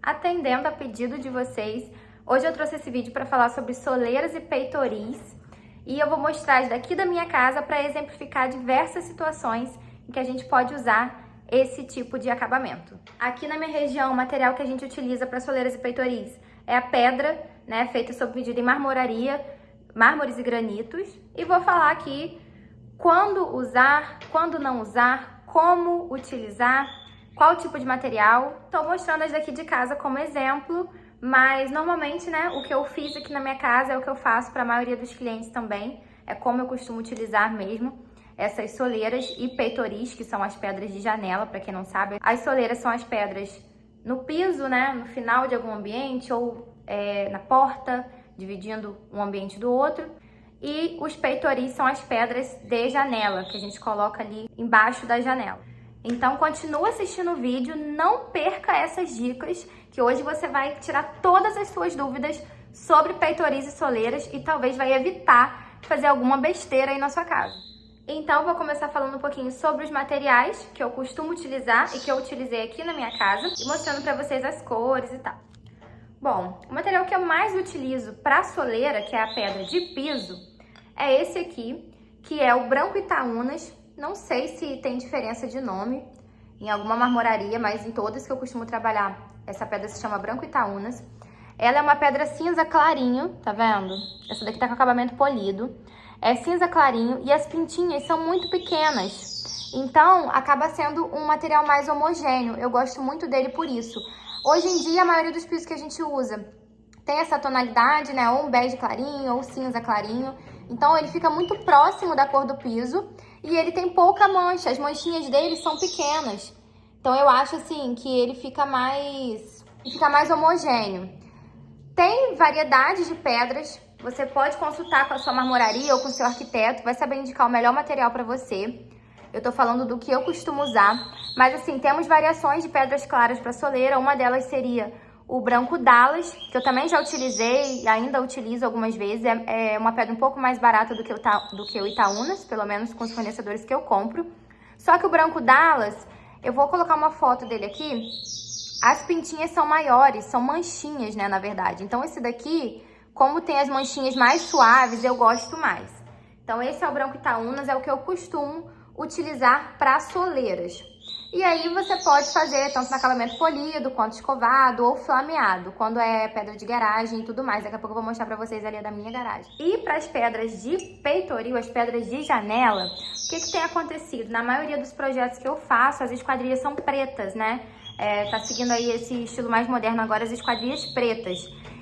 atendendo a pedido de vocês. Hoje eu trouxe esse vídeo para falar sobre soleiras e peitoris e eu vou mostrar daqui da minha casa para exemplificar diversas situações em que a gente pode usar esse tipo de acabamento. Aqui na minha região, o material que a gente utiliza para soleiras e peitoris é a pedra, né, feita sob medida em marmoraria, mármores e granitos. E vou falar aqui quando usar, quando não usar, como utilizar, qual tipo de material. Estou mostrando as daqui de casa como exemplo, mas normalmente, né, o que eu fiz aqui na minha casa é o que eu faço para a maioria dos clientes também. É como eu costumo utilizar mesmo essas soleiras e peitoris, que são as pedras de janela, para quem não sabe. As soleiras são as pedras no piso, né, no final de algum ambiente ou na porta, dividindo um ambiente do outro. E os peitoris são as pedras de janela, que a gente coloca ali embaixo da janela. Então, continua assistindo o vídeo, não perca essas dicas, que hoje você vai tirar todas as suas dúvidas sobre peitoris e soleiras e talvez vai evitar fazer alguma besteira aí na sua casa. Então, vou começar falando um pouquinho sobre os materiais que eu costumo utilizar e que eu utilizei aqui na minha casa e mostrando pra vocês as cores e tal. Bom, o material que eu mais utilizo para soleira, que é a pedra de piso, é esse aqui, que é o branco Itaúnas. Não sei se tem diferença de nome em alguma marmoraria, mas em todas que eu costumo trabalhar, essa pedra se chama branco Itaúnas. Ela é uma pedra cinza clarinho, tá vendo? Essa daqui tá com acabamento polido. É cinza clarinho e as pintinhas são muito pequenas. Então, acaba sendo um material mais homogêneo. Eu gosto muito dele por isso. Hoje em dia, a maioria dos pisos que a gente usa tem essa tonalidade, né? Ou um bege clarinho, ou cinza clarinho. Então, ele fica muito próximo da cor do piso e ele tem pouca mancha. As manchinhas dele são pequenas. Então, eu acho, assim, que ele fica mais homogêneo. Tem variedade de pedras. Você pode consultar com a sua marmoraria ou com o seu arquiteto. Vai saber indicar o melhor material para você. Eu tô falando do que eu costumo usar. Mas, assim, temos variações de pedras claras para soleira. Uma delas seria o branco Dallas, que eu também já utilizei e ainda utilizo algumas vezes. É uma pedra um pouco mais barata do que o Itaúnas, pelo menos com os fornecedores que eu compro. Só que o branco Dallas, eu vou colocar uma foto dele aqui. As pintinhas são maiores, são manchinhas, né, na verdade. Então, esse daqui, como tem as manchinhas mais suaves, eu gosto mais. Então, esse é o branco Itaúnas, é o que eu costumo utilizar para soleiras. E aí você pode fazer tanto no acabamento polido, quanto escovado ou flameado, quando é pedra de garagem e tudo mais. Daqui a pouco eu vou mostrar pra vocês ali a da minha garagem. E para as pedras de peitoril, as pedras de janela, o que tem acontecido? Na maioria dos projetos que eu faço, as esquadrias são pretas, né? Tá seguindo aí esse estilo mais moderno agora, as esquadrias pretas.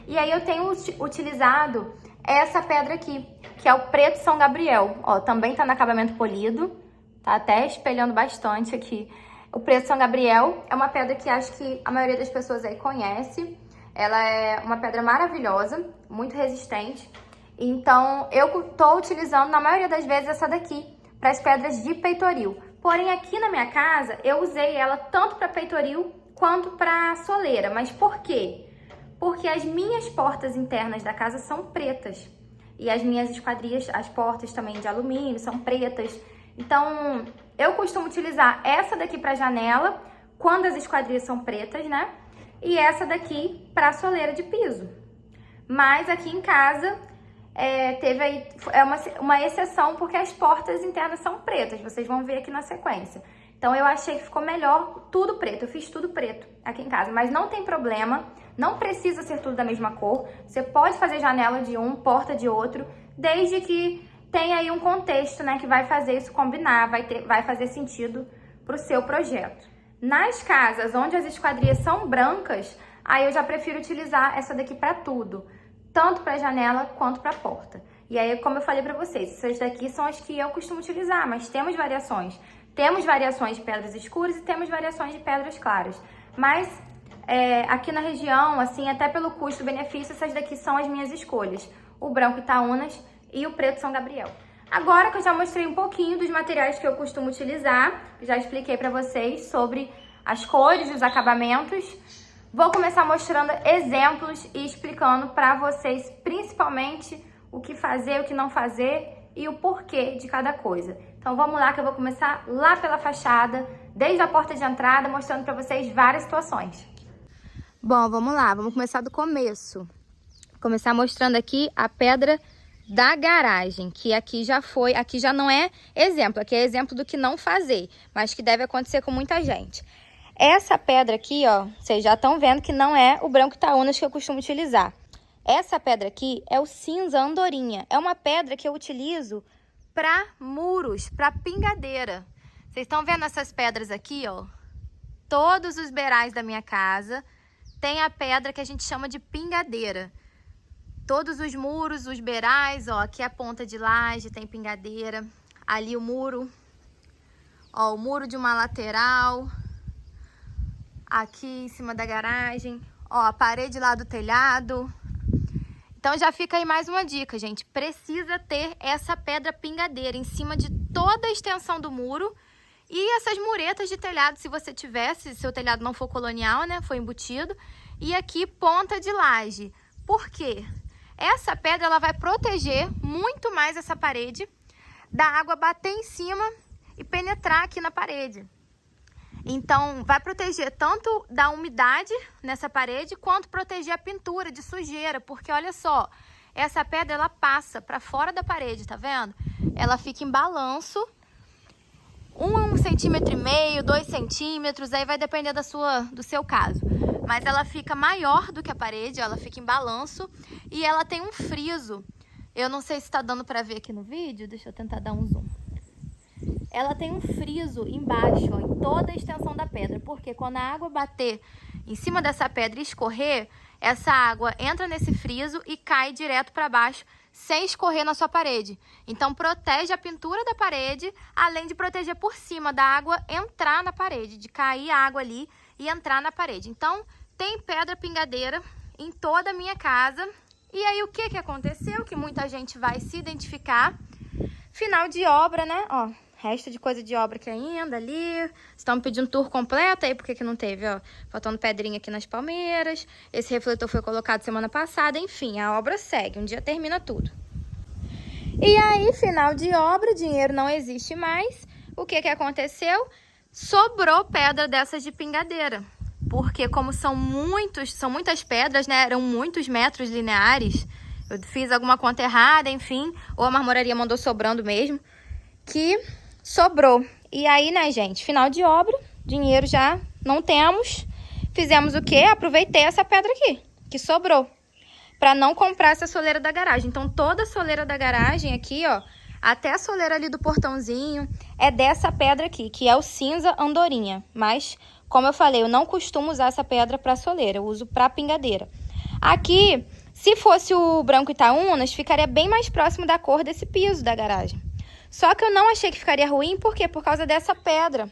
E aí eu tenho utilizado essa pedra aqui, que é o preto São Gabriel. Ó, também tá no acabamento polido, tá até espelhando bastante aqui. O preto São Gabriel é uma pedra que acho que a maioria das pessoas aí conhece. Ela é uma pedra maravilhosa, muito resistente. Então, eu tô utilizando, na maioria das vezes, essa daqui para as pedras de peitoril. Porém, aqui na minha casa, eu usei ela tanto para peitoril quanto para soleira. Mas por quê? Porque as minhas portas internas da casa são pretas. E as minhas esquadrias, as portas também de alumínio, são pretas. Então, eu costumo utilizar essa daqui para janela, quando as esquadrias são pretas, né? E essa daqui para soleira de piso. Mas aqui em casa, teve aí uma exceção, porque as portas internas são pretas. Vocês vão ver aqui na sequência. Então, eu achei que ficou melhor tudo preto. Eu fiz tudo preto aqui em casa. Mas não tem problema, não precisa ser tudo da mesma cor. Você pode fazer janela de um, porta de outro, desde que tem aí um contexto, né, que vai fazer isso combinar, vai fazer sentido pro seu projeto. Nas casas onde as esquadrias são brancas, aí eu já prefiro utilizar essa daqui para tudo, tanto para janela quanto para porta. E aí, como eu falei para vocês, essas daqui são as que eu costumo utilizar, mas temos variações. Temos variações de pedras escuras e temos variações de pedras claras. Mas aqui na região, assim, até pelo custo-benefício, essas daqui são as minhas escolhas. O branco Itaúnas e o preto São Gabriel. Agora que eu já mostrei um pouquinho dos materiais que eu costumo utilizar, já expliquei pra vocês sobre as cores e os acabamentos, vou começar mostrando exemplos e explicando pra vocês principalmente o que fazer, o que não fazer e o porquê de cada coisa. Então vamos lá que eu vou começar lá pela fachada, desde a porta de entrada, mostrando pra vocês várias situações. Bom, vamos lá, vamos começar do começo. Vou começar mostrando aqui a pedra da garagem, que aqui já não é exemplo, aqui é exemplo do que não fazer, mas que deve acontecer com muita gente. Essa pedra aqui, ó, vocês já estão vendo que não é o branco Itaúnas que eu costumo utilizar. Essa pedra aqui é o cinza andorinha, é uma pedra que eu utilizo para muros, para pingadeira. Vocês estão vendo essas pedras aqui, ó? Todos os beirais da minha casa tem a pedra que a gente chama de pingadeira. Todos os muros, os beirais, ó, aqui a ponta de laje tem pingadeira. Ali o muro, ó, o muro de uma lateral. Aqui em cima da garagem, ó, a parede lá do telhado. Então já fica aí mais uma dica, gente. Precisa ter essa pedra pingadeira em cima de toda a extensão do muro. E essas muretas de telhado, se você tivesse, se seu telhado não for colonial, né, foi embutido. E aqui, ponta de laje. Por quê? Essa pedra, ela vai proteger muito mais essa parede da água bater em cima e penetrar aqui na parede. Então, vai proteger tanto da umidade nessa parede, quanto proteger a pintura de sujeira. Porque, olha só, essa pedra, ela passa para fora da parede, tá vendo? Ela fica em balanço. 1,5 cm, 2 centímetros, aí vai depender do seu caso. Mas ela fica maior do que a parede, ela fica em balanço e ela tem um friso. Eu não sei se tá dando pra ver aqui no vídeo, deixa eu tentar dar um zoom. Ela tem um friso embaixo, ó, em toda a extensão da pedra, porque quando a água bater em cima dessa pedra e escorrer, essa água entra nesse friso e cai direto para baixo, sem escorrer na sua parede. Então, protege a pintura da parede, além de proteger por cima da água entrar na parede, de cair a água ali e entrar na parede. Então, tem pedra pingadeira em toda a minha casa. E aí, o que aconteceu? Que muita gente vai se identificar. Final de obra, né? Ó, resto de coisa de obra aqui ainda ali. Estão me pedindo tour completo aí, por que não teve, ó? Faltando pedrinha aqui nas palmeiras. Esse refletor foi colocado semana passada. Enfim, a obra segue. Um dia termina tudo. E aí, final de obra, dinheiro não existe mais. O que aconteceu? Sobrou pedra dessas de pingadeira. Porque como são muitas pedras, né? Eram muitos metros lineares. Eu fiz alguma conta errada, enfim. Ou a marmoraria mandou sobrando mesmo. Que sobrou. E aí, né, gente? Final de obra, dinheiro já não temos. Fizemos o quê? Aproveitei essa pedra aqui, que sobrou, para não comprar essa soleira da garagem. Então, toda a soleira da garagem aqui, ó, até a soleira ali do portãozinho, é dessa pedra aqui, que é o cinza andorinha. Mas, como eu falei, eu não costumo usar essa pedra para soleira, eu uso para pingadeira. Aqui, se fosse o branco Itaúnas, ficaria bem mais próximo da cor desse piso da garagem. Só que eu não achei que ficaria ruim, por quê? Por causa dessa pedra.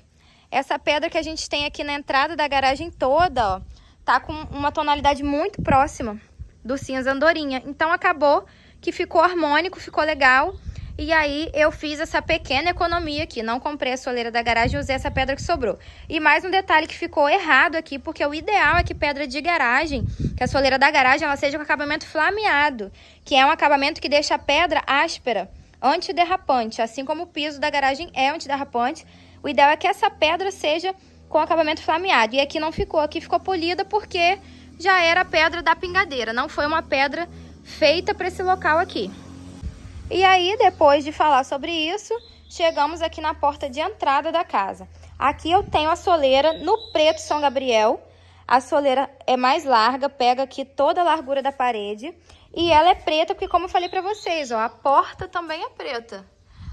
Essa pedra que a gente tem aqui na entrada da garagem toda, ó, tá com uma tonalidade muito próxima do cinza andorinha. Então, acabou que ficou harmônico, ficou legal. E aí, eu fiz essa pequena economia aqui. Não comprei a soleira da garagem e usei essa pedra que sobrou. E mais um detalhe que ficou errado aqui, porque o ideal é que pedra de garagem, que a soleira da garagem, ela seja com acabamento flameado, que é um acabamento que deixa a pedra áspera, antiderrapante, assim como o piso da garagem é antiderrapante. O ideal é que essa pedra seja com acabamento flameado. E aqui não ficou, aqui ficou polida porque já era a pedra da pingadeira, não foi uma pedra feita para esse local aqui. E aí, depois de falar sobre isso, chegamos aqui na porta de entrada da casa. Aqui eu tenho a soleira no preto São Gabriel. A soleira é mais larga, pega aqui toda a largura da parede. E ela é preta porque, como eu falei pra vocês, ó, a porta também é preta.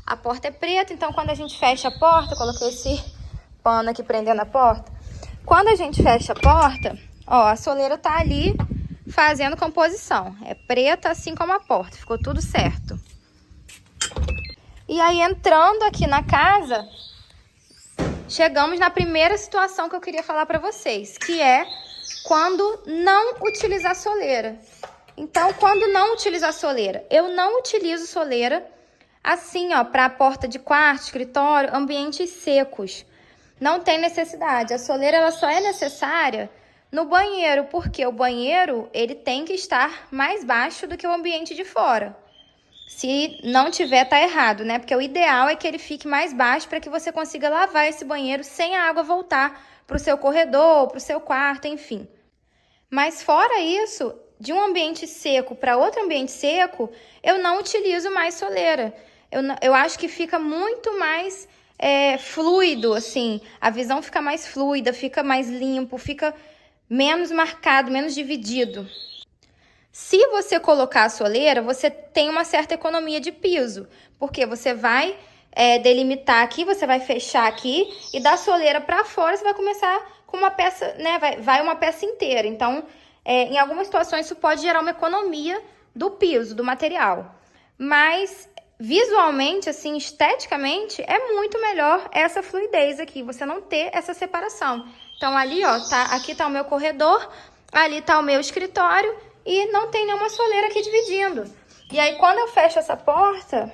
A porta é preta, então quando a gente fecha a porta, coloquei esse pano aqui prendendo a porta. Quando a gente fecha a porta, ó, a soleira tá ali fazendo composição. É preta assim como a porta, ficou tudo certo. E aí, entrando aqui na casa, chegamos na primeira situação que eu queria falar pra vocês, que é quando não utilizar soleira. Então, quando não utilizar soleira, eu não utilizo soleira assim, ó, para a porta de quarto, escritório, ambientes secos. Não tem necessidade. A soleira, ela só é necessária no banheiro, porque o banheiro, ele tem que estar mais baixo do que o ambiente de fora. Se não tiver, tá errado, né? Porque o ideal é que ele fique mais baixo para que você consiga lavar esse banheiro sem a água voltar para o seu corredor, para o seu quarto, enfim. Mas fora isso, de um ambiente seco para outro ambiente seco, eu não utilizo mais soleira. Eu acho que fica muito mais fluido, assim. A visão fica mais fluida, fica mais limpo, fica menos marcado, menos dividido. Se você colocar a soleira, você tem uma certa economia de piso, porque você vai delimitar aqui, você vai fechar aqui e da soleira para fora você vai começar com uma peça, né? Vai uma peça inteira. Então, em algumas situações isso pode gerar uma economia do piso, do material. Mas visualmente, assim, esteticamente, é muito melhor essa fluidez aqui, você não ter essa separação. Então ali, ó, aqui tá o meu corredor, ali tá o meu escritório e não tem nenhuma soleira aqui dividindo. E aí quando eu fecho essa porta,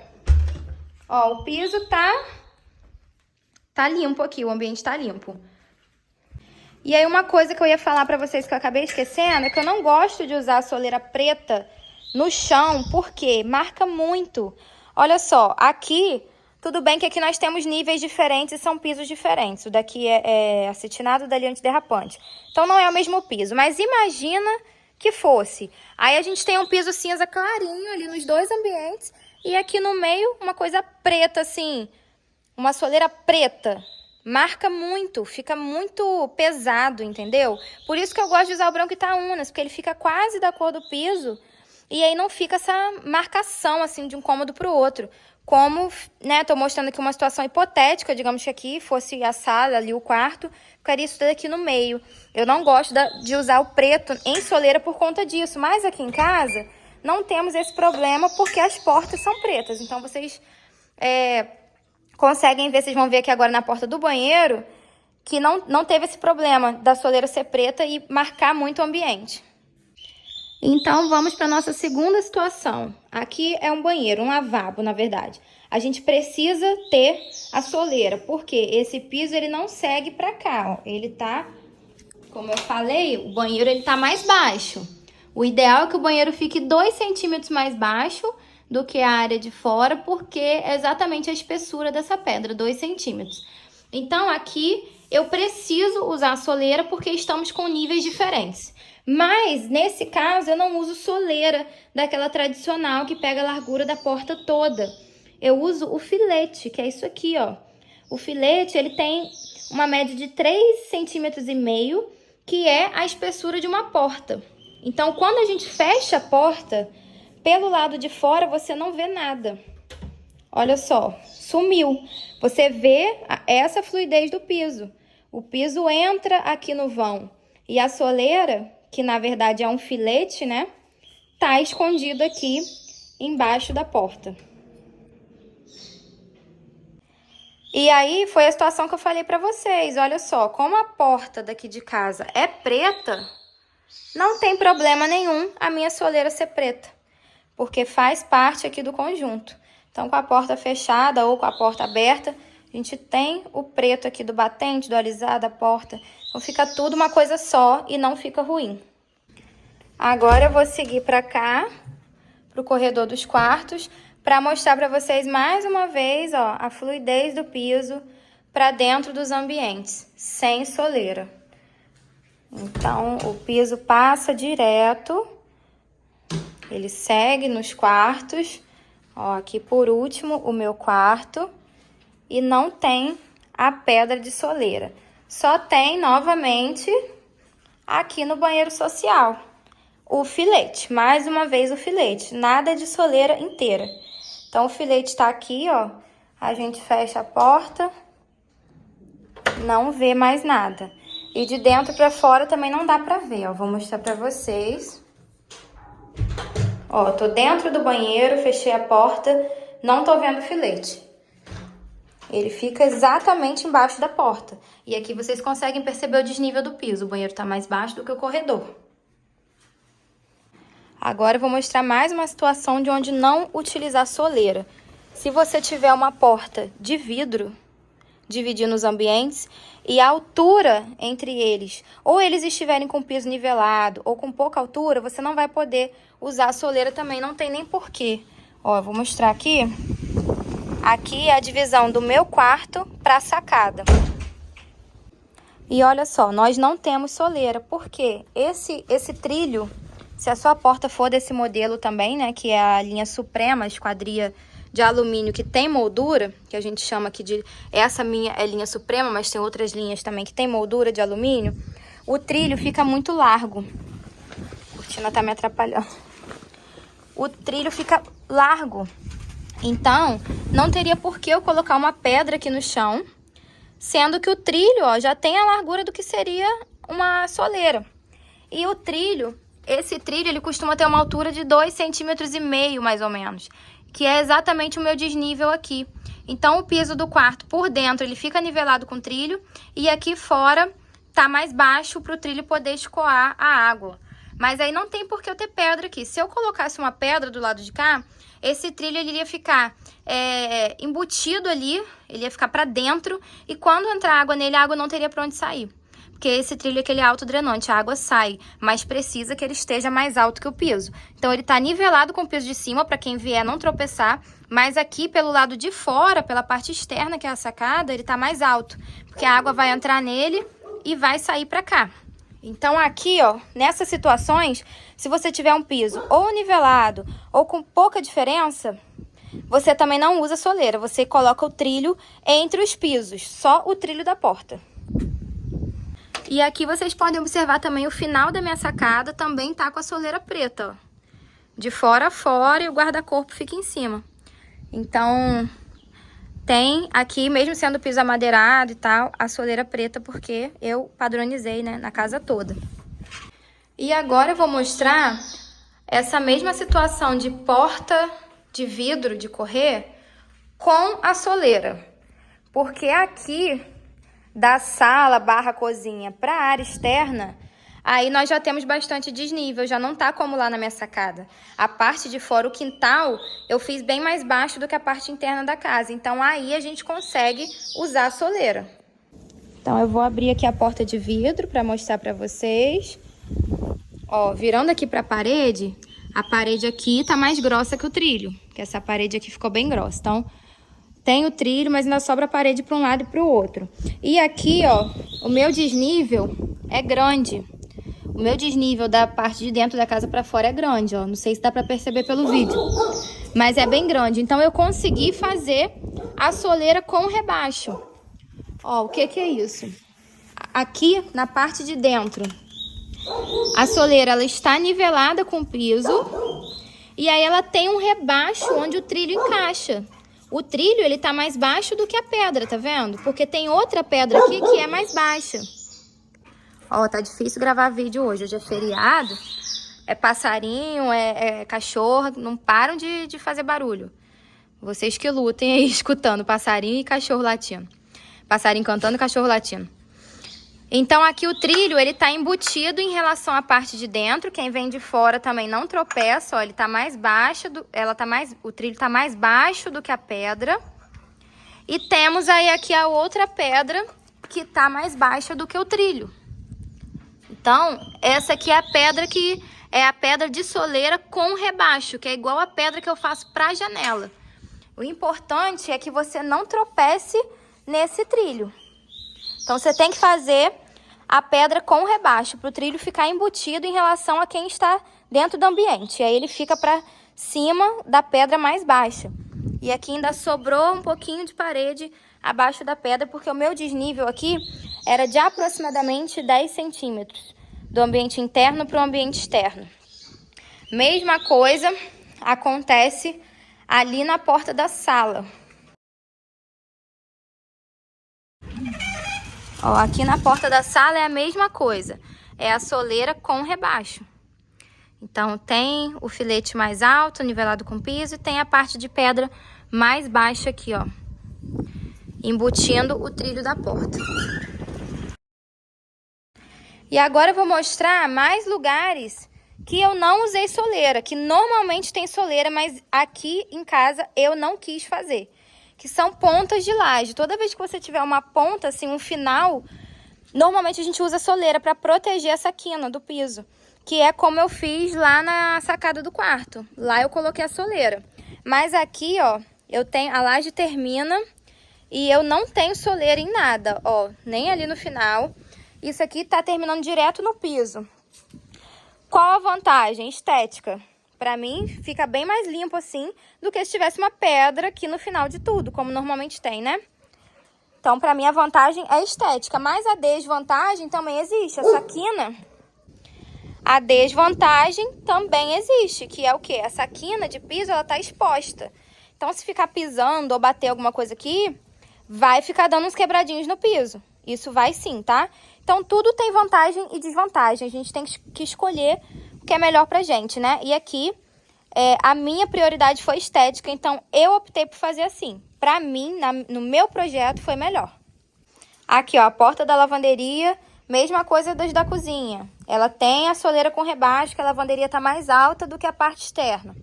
ó, o piso tá limpo aqui, o ambiente tá limpo. E aí uma coisa que eu ia falar pra vocês que eu acabei esquecendo é que eu não gosto de usar a soleira preta no chão, porque marca muito. Olha só, aqui, tudo bem que aqui nós temos níveis diferentes e são pisos diferentes. O daqui é acetinado, o dali é antiderrapante. Então não é o mesmo piso, mas imagina que fosse. Aí a gente tem um piso cinza clarinho ali nos dois ambientes e aqui no meio uma coisa preta assim, uma soleira preta. Marca muito, fica muito pesado, entendeu? Por isso que eu gosto de usar o branco Itaúnas, porque ele fica quase da cor do piso e aí não fica essa marcação assim de um cômodo para o outro. Como, né, tô mostrando aqui uma situação hipotética, digamos que aqui fosse a sala, ali o quarto, ficaria isso tudo aqui no meio. Eu não gosto de usar o preto em soleira por conta disso, mas aqui em casa não temos esse problema porque as portas são pretas. Então vocês conseguem ver, vocês vão ver aqui agora na porta do banheiro, que não teve esse problema da soleira ser preta e marcar muito o ambiente. Então, vamos para a nossa segunda situação. Aqui é um banheiro, um lavabo, na verdade. A gente precisa ter a soleira, porque esse piso ele não segue para cá, ó. Ele tá, como eu falei, o banheiro ele tá mais baixo. O ideal é que o banheiro fique 2 centímetros mais baixo do que a área de fora, porque é exatamente a espessura dessa pedra, 2 centímetros. Então, aqui eu preciso usar a soleira porque estamos com níveis diferentes. Mas, nesse caso, eu não uso soleira daquela tradicional que pega a largura da porta toda. Eu uso o filete, que é isso aqui, ó. O filete, ele tem uma média de 3,5 centímetros, que é a espessura de uma porta. Então, quando a gente fecha a porta, pelo lado de fora, você não vê nada. Olha só, sumiu. Você vê essa fluidez do piso. O piso entra aqui no vão. E a soleira, que na verdade é um filete, né? Tá escondido aqui embaixo da porta. E aí foi a situação que eu falei pra vocês. Olha só, como a porta daqui de casa é preta, não tem problema nenhum a minha soleira ser preta, porque faz parte aqui do conjunto. Então, com a porta fechada ou com a porta aberta, a gente tem o preto aqui do batente, do alisado, da porta. Então, fica tudo uma coisa só e não fica ruim. Agora, eu vou seguir para cá, pro corredor dos quartos, para mostrar para vocês mais uma vez, ó, a fluidez do piso para dentro dos ambientes, sem soleira. Então, o piso passa direto, ele segue nos quartos. Ó, aqui por último, o meu quarto. E não tem a pedra de soleira. Só tem, novamente, aqui no banheiro social, o filete. Mais uma vez o filete. Nada de soleira inteira. Então, o filete tá aqui, ó. A gente fecha a porta. Não vê mais nada. E de dentro pra fora também não dá pra ver, ó. Vou mostrar pra vocês. Ó, tô dentro do banheiro, fechei a porta, não tô vendo o filete. Ele fica exatamente embaixo da porta. E aqui vocês conseguem perceber o desnível do piso. O banheiro tá mais baixo do que o corredor. Agora eu vou mostrar mais uma situação de onde não utilizar soleira. Se você tiver uma porta de vidro, dividindo os ambientes, e a altura entre eles, ou eles estiverem com o piso nivelado, ou com pouca altura, você não vai poder usar a soleira também, não tem nem porquê. Ó, eu vou mostrar aqui. Aqui é a divisão do meu quarto para a sacada. E olha só, nós não temos soleira, porque esse trilho, se a sua porta for desse modelo também, né, que é a linha Suprema, a esquadria de alumínio que tem moldura, que a gente chama aqui de... Essa minha é linha Suprema, mas tem outras linhas também que tem moldura de alumínio. O trilho fica muito largo. A cortina tá me atrapalhando. O trilho fica largo. Então, não teria por que eu colocar uma pedra aqui no chão, sendo que o trilho, ó, já tem a largura do que seria uma soleira. E o trilho, esse trilho, ele costuma ter uma altura de 2,5 centímetros, mais ou menos, que é exatamente o meu desnível aqui. Então, o piso do quarto, por dentro, ele fica nivelado com o trilho, e aqui fora tá mais baixo para o trilho poder escoar a água. Mas aí não tem por que eu ter pedra aqui. Se eu colocasse uma pedra do lado de cá, esse trilho ele iria ficar embutido ali, ele ia ficar para dentro, e quando entrar água nele, a água não teria para onde sair. Porque esse trilho aqui ele é autodrenante, a água sai, mas precisa que ele esteja mais alto que o piso. Então ele tá nivelado com o piso de cima, para quem vier não tropeçar, mas aqui pelo lado de fora, pela parte externa, que é a sacada, ele tá mais alto, porque a água vai entrar nele e vai sair para cá. Então aqui, ó, nessas situações, se você tiver um piso ou nivelado ou com pouca diferença, você também não usa soleira. Você coloca o trilho entre os pisos, só o trilho da porta. E aqui vocês podem observar também o final da minha sacada também tá com a soleira preta, ó. De fora a fora, e o guarda-corpo fica em cima. Então, tem aqui, mesmo sendo piso amadeirado e tal, a soleira preta, porque eu padronizei, né, na casa toda. E agora eu vou mostrar essa mesma situação de porta de vidro de correr com a soleira. Porque aqui, da sala barra cozinha para a área externa, aí nós já temos bastante desnível, já não tá como lá na minha sacada. A parte de fora, o quintal, eu fiz bem mais baixo do que a parte interna da casa. Então aí a gente consegue usar a soleira. Então eu vou abrir aqui a porta de vidro para mostrar para vocês. Ó, virando aqui para a parede aqui tá mais grossa que o trilho, que essa parede aqui ficou bem grossa. Então tem o trilho, mas ainda sobra a parede para um lado e para o outro. E aqui, ó, o meu desnível é grande. O meu desnível da parte de dentro da casa para fora é grande, ó. Não sei se dá para perceber pelo vídeo, mas é bem grande. Então eu consegui fazer a soleira com rebaixo. Ó, o que que é isso? Aqui na parte de dentro, a soleira ela está nivelada com o piso, e aí ela tem um rebaixo onde o trilho encaixa. O trilho ele tá mais baixo do que a pedra, tá vendo? Porque tem outra pedra aqui que é mais baixa. Ó, tá difícil gravar vídeo hoje. Hoje é feriado, é passarinho, é cachorro, não param de fazer barulho. Vocês que lutem aí escutando passarinho e cachorro latindo. Passarinho cantando e cachorro latindo. Então aqui o trilho, ele tá embutido em relação à parte de dentro. Quem vem de fora também não tropeça, ó, ele tá mais baixo, o trilho tá mais baixo do que a pedra. E temos aí aqui a outra pedra que tá mais baixa do que o trilho. Então, essa aqui é a pedra que é a pedra de soleira com rebaixo, que é igual a pedra que eu faço pra janela. O importante é que você não tropece nesse trilho. Então, você tem que fazer a pedra com rebaixo, para o trilho ficar embutido em relação a quem está dentro do ambiente. E aí ele fica para cima da pedra mais baixa. E aqui ainda sobrou um pouquinho de parede abaixo da pedra, porque o meu desnível aqui era de aproximadamente 10 centímetros, do ambiente interno para o ambiente externo. Mesma coisa acontece ali na porta da sala. Ó, aqui na porta da sala é a mesma coisa. É a soleira com rebaixo. Então, tem o filete mais alto, nivelado com piso, e tem a parte de pedra mais baixa aqui, ó, embutindo o trilho da porta. E agora eu vou mostrar mais lugares que eu não usei soleira, que normalmente tem soleira, mas aqui em casa eu não quis fazer. Que são pontas de laje. Toda vez que você tiver uma ponta, assim, um final, normalmente a gente usa soleira para proteger essa quina do piso. Que é como eu fiz lá na sacada do quarto. Lá eu coloquei a soleira. Mas aqui, ó, eu tenho, a laje termina e eu não tenho soleira em nada, ó. Nem ali no final. Isso aqui tá terminando direto no piso. Qual a vantagem? Estética. Pra mim, fica bem mais limpo assim do que se tivesse uma pedra aqui no final de tudo, como normalmente tem, né? Então, pra mim, a vantagem é estética, mas a desvantagem também existe. Essa quina, a desvantagem também existe, que é o quê? Essa quina de piso, ela tá exposta. Então, se ficar pisando ou bater alguma coisa aqui, vai ficar dando uns quebradinhos no piso. Isso vai sim, tá? Então, tudo tem vantagem e desvantagem. A gente tem que escolher o que é melhor pra gente, né? E aqui, a minha prioridade foi estética, então eu optei por fazer assim. Pra mim, no meu projeto, foi melhor. Aqui, ó, a porta da lavanderia, mesma coisa das da cozinha. Ela tem a soleira com rebaixo, que a lavanderia tá mais alta do que a parte externa.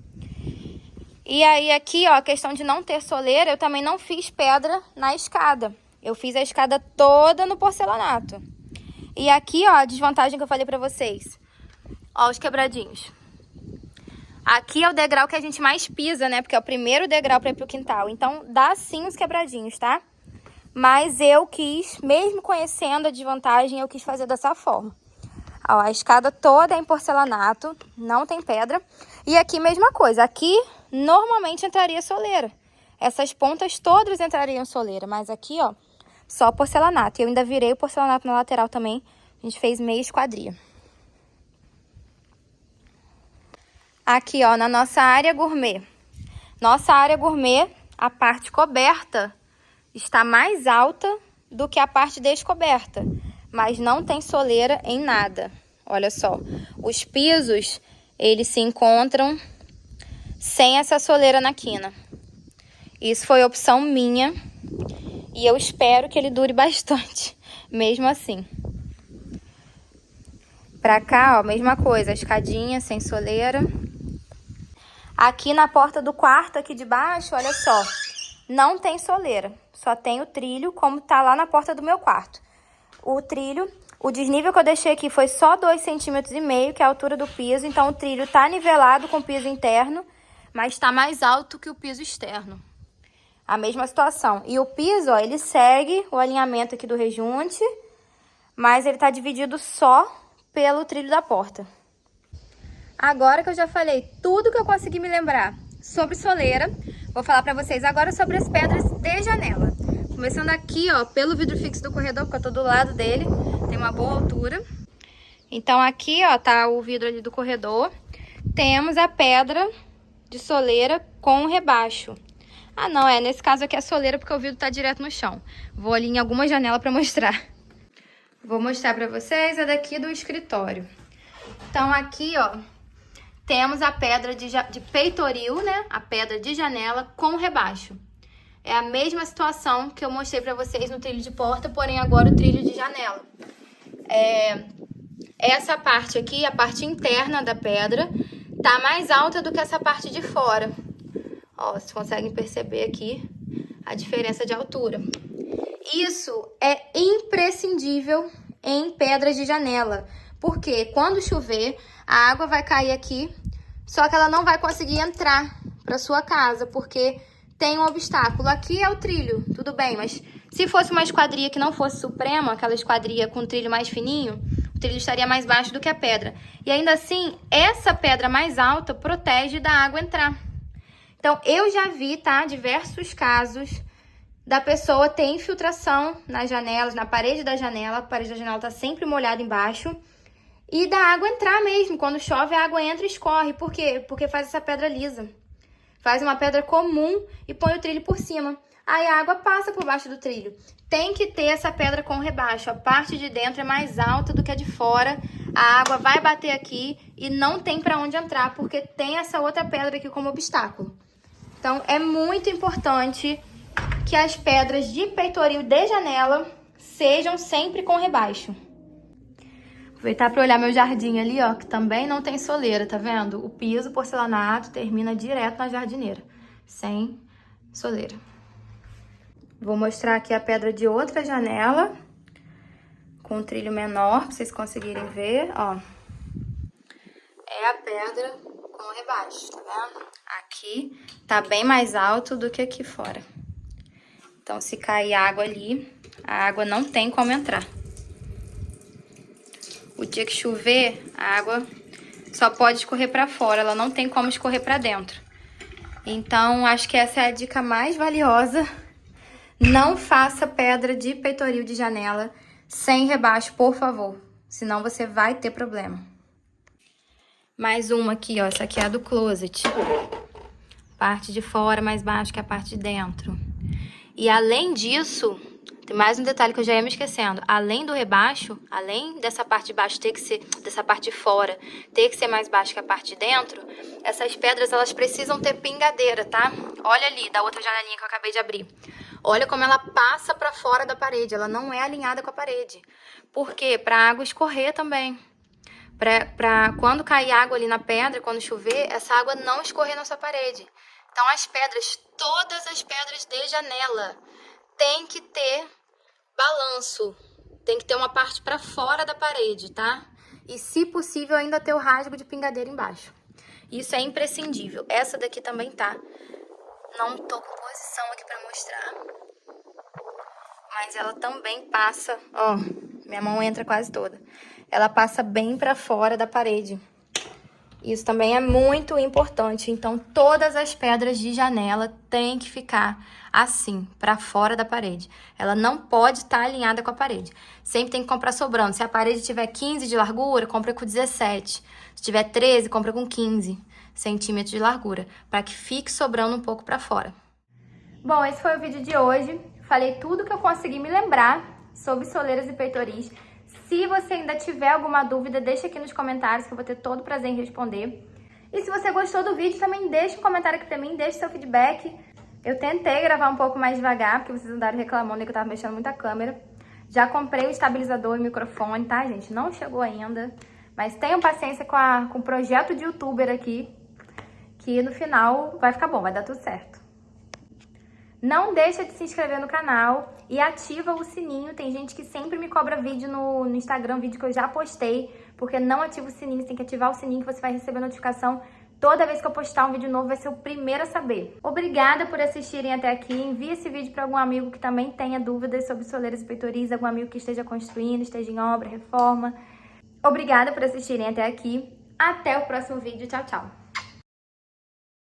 E aí, aqui, ó, a questão de não ter soleira, eu também não fiz pedra na escada. Eu fiz a escada toda no porcelanato. E aqui, ó, a desvantagem que eu falei pra vocês. Ó, os quebradinhos. Aqui é o degrau que a gente mais pisa, né? Porque é o primeiro degrau pra ir pro quintal. Então, dá sim os quebradinhos, tá? Mas eu quis, mesmo conhecendo a desvantagem, eu quis fazer dessa forma. Ó, a escada toda é em porcelanato, não tem pedra. E aqui, mesma coisa. Aqui, normalmente, entraria soleira. Essas pontas todas entrariam soleira. Mas aqui, ó, só porcelanato. E eu ainda virei o porcelanato na lateral também. A gente fez meia esquadria. Aqui, ó, na nossa área gourmet. Nossa área gourmet, a parte coberta está mais alta do que a parte descoberta, mas não tem soleira em nada. Olha só, os pisos, eles se encontram sem essa soleira na quina. Isso foi opção minha e eu espero que ele dure bastante, mesmo assim. Pra cá, ó, mesma coisa, a escadinha sem soleira. Aqui na porta do quarto, aqui de baixo, olha só, não tem soleira, só tem o trilho, como tá lá na porta do meu quarto. O trilho, o desnível que eu deixei aqui foi só 2,5 cm, que é a altura do piso, então o trilho tá nivelado com o piso interno, mas tá mais alto que o piso externo. A mesma situação. E o piso, ó, ele segue o alinhamento aqui do rejunte, mas ele tá dividido só pelo trilho da porta. Agora que eu já falei tudo que eu consegui me lembrar sobre soleira, vou falar pra vocês agora sobre as pedras de janela. Começando aqui, ó, pelo vidro fixo do corredor, porque eu tô do lado dele, tem uma boa altura. Então aqui, ó, tá o vidro ali do corredor. Temos a pedra de soleira com rebaixo. Ah, não, nesse caso aqui é soleira porque o vidro tá direto no chão. Vou ali em alguma janela pra mostrar. Vou mostrar pra vocês a daqui do escritório. Então aqui, ó, temos a pedra de peitoril, né? A pedra de janela com rebaixo. É a mesma situação que eu mostrei pra vocês no trilho de porta, porém agora o trilho de janela. Essa parte aqui, a parte interna da pedra, tá mais alta do que essa parte de fora. Ó, vocês conseguem perceber aqui a diferença de altura. Isso é imprescindível em pedras de janela, porque quando chover, a água vai cair aqui, só que ela não vai conseguir entrar para sua casa, porque tem um obstáculo. Aqui é o trilho, tudo bem, mas se fosse uma esquadria que não fosse suprema, aquela esquadria com trilho mais fininho, o trilho estaria mais baixo do que a pedra. E ainda assim, essa pedra mais alta protege da água entrar. Então, eu já vi, tá, diversos casos da pessoa ter infiltração nas janelas, na parede da janela. A parede da janela tá sempre molhada embaixo. E da água entrar mesmo. Quando chove, a água entra e escorre. Por quê? Porque faz essa pedra lisa. Faz uma pedra comum e põe o trilho por cima. Aí a água passa por baixo do trilho. Tem que ter essa pedra com rebaixo. A parte de dentro é mais alta do que a de fora. A água vai bater aqui e não tem para onde entrar, porque tem essa outra pedra aqui como obstáculo. Então, é muito importante que as pedras de peitoril de janela sejam sempre com rebaixo. Aproveitar para olhar meu jardim ali, ó, que também não tem soleira, tá vendo? O piso porcelanato termina direto na jardineira, sem soleira. Vou mostrar aqui a pedra de outra janela, com um trilho menor, pra vocês conseguirem ver, ó. É a pedra com rebaixo, tá vendo? Aqui tá bem mais alto do que aqui fora. Então, se cair água ali, a água não tem como entrar. o dia que chover, a água só pode escorrer pra fora, ela não tem como escorrer pra dentro. Então, acho que essa é a dica mais valiosa. Não faça pedra de peitoril de janela sem rebaixo, por favor. Senão você vai ter problema. Mais uma aqui, ó. Essa aqui é a do closet. Parte de fora mais baixo que a parte de dentro. E além disso, tem mais um detalhe que eu já ia me esquecendo. Além do rebaixo, além dessa parte de baixo ter que ser, dessa parte de fora, ter que ser mais baixa que a parte de dentro, essas pedras, elas precisam ter pingadeira, tá? Olha ali, da outra janelinha que eu acabei de abrir. Olha como ela passa pra fora da parede, ela não é alinhada com a parede. Por quê? Pra água escorrer também. Pra quando cair água ali na pedra, quando chover, essa água não escorrer na sua parede. Então as pedras, todas as pedras de janela, tem que ter balanço. Tem que ter uma parte pra fora da parede, tá? E se possível ainda ter o rasgo de pingadeira embaixo. Isso é imprescindível. Essa daqui também tá. Não tô com posição aqui pra mostrar. Mas ela também passa, ó, minha mão entra quase toda. Ela passa bem pra fora da parede. Isso também é muito importante. Então, todas as pedras de janela têm que ficar assim, pra fora da parede. Ela não pode estar alinhada com a parede. Sempre tem que comprar sobrando. Se a parede tiver 15 de largura, compra com 17. Se tiver 13, compra com 15 centímetros de largura, para que fique sobrando um pouco pra fora. Bom, esse foi o vídeo de hoje. Falei tudo que eu consegui me lembrar sobre soleiras e peitoris. Se você ainda tiver alguma dúvida, deixa aqui nos comentários que eu vou ter todo o prazer em responder. E se você gostou do vídeo, também deixa um comentário aqui pra mim, deixa seu feedback. Eu tentei gravar um pouco mais devagar, porque vocês andaram reclamando que eu tava mexendo muito a câmera. Já comprei o estabilizador e o microfone, tá, gente? Não chegou ainda. Mas tenham paciência com o projeto de youtuber aqui, que no final vai ficar bom, vai dar tudo certo. Não deixa de se inscrever no canal e ativa o sininho. Tem gente que sempre me cobra vídeo no Instagram, vídeo que eu já postei, porque não ativa o sininho. Você tem que ativar o sininho que você vai receber notificação. Toda vez que eu postar um vídeo novo, vai ser o primeiro a saber. Obrigada por assistirem até aqui. Envie esse vídeo para algum amigo que também tenha dúvidas sobre soleiras e peitoris, algum amigo que esteja construindo, esteja em obra, reforma. Obrigada por assistirem até aqui. Até o próximo vídeo. Tchau, tchau.